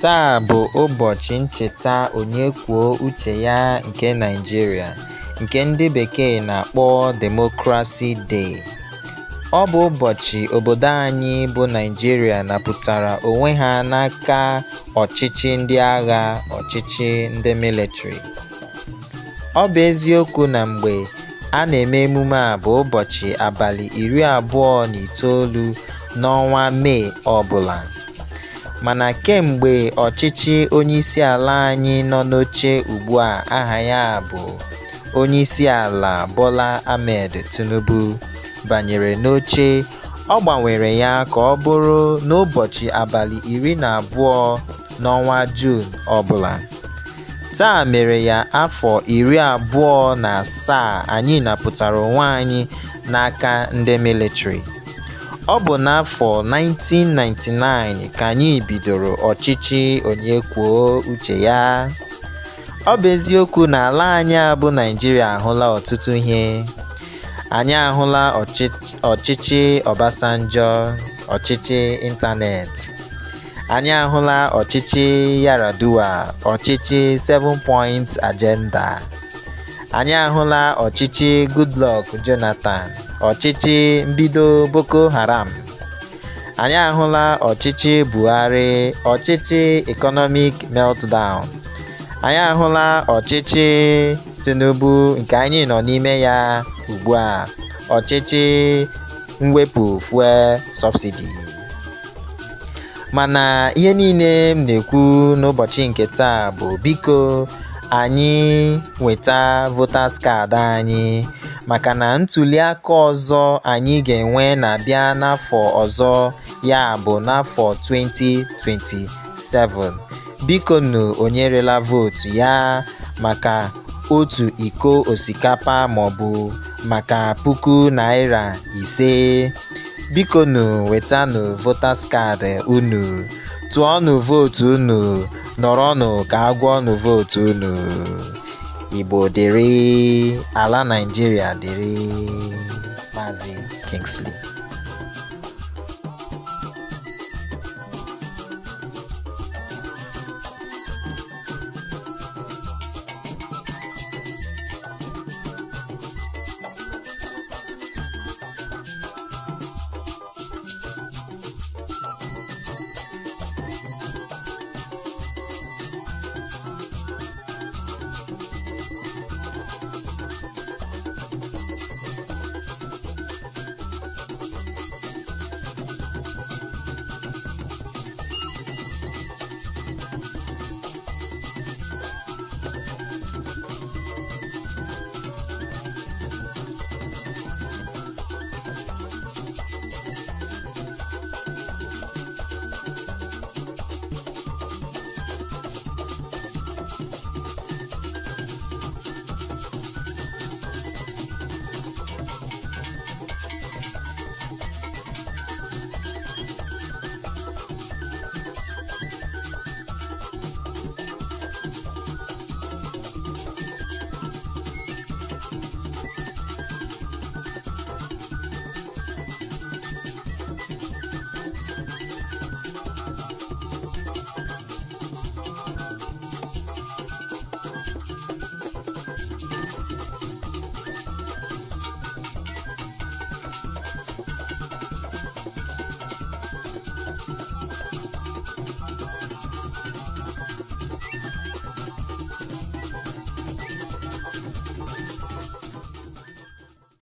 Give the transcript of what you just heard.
Taa bụ ụbọchị ncheta onye kwuo uche ya nke Naịjirịa, nke ndị bekee na-akpọ Democracy Day. Ọ bụ ụbọchị obodo anyị bụ Naịjirịa napụtara onwe ha n'aka ọchịchị ndị agha, ọchịchị ndị militri. Ọ bụ eziokwu na mgbe a na-eme emume a bụ ụbọchị abalị 29 n'ọnwa Mee ọbụla. Mana kemgbe ọchịchị onyeisiala anyị nọ n'oche ugbu a aha ya bụ Onyeisiala Bola Ahmed Tinubu banyere n'oche, ọ gbanwere ya ka ọ bụrụ n'ụbọchị abalị 12 n'ọnwa Juun ọbụla. Taa mere ya afọ 27 anyị napụtara onwe anyị n'aka ndị militri. Ọ bụ n'afọ 1999 ka anyị bidoro ọchịchị onye kwuo uche ya. Ọ bụ eziokwu na ala anyị bụ Naịjirịa ahụla ọtụtụ ihe. Anyị ahụla ọchịchị Obasanjo, ọchịchị ịntanetị. Anyị ahụla ọchịchị Yar'Adua, ọchịchị 7 Point Agenda. Anyị ahụla ọchịchị Goodluck Jonathan, ọchịchị mbido Boko Haram. Anyị ahụla ọchịchị Buhari, ọchịchị Economic Meltdown. Anyị ahụla ọchịchị Tinubu nke anyị nọ n'ime ya ugbu a, ọchịchị mwepụ fuel subsidy. Mana ihe niile m na-ekwu n'ụbọchị nke taa bụ biko anyị nweta voters card anyị, maka na ntuli aka ọzọ anyị ga-enwe na-abịa n'afọ ọzọ, ya bụ n'afọ 2027. Biko nụ onye rela vootu ya maka otu iko osikapa maọbụ maka ₦5,000. Biko nụ wetanụ voters card unu, tụọnụ vootu unu, nọrọnụ ka agwọnụ vootu unu. Igbo dịrị, ala Naịjirịa dịrị. Maazị Kingsley.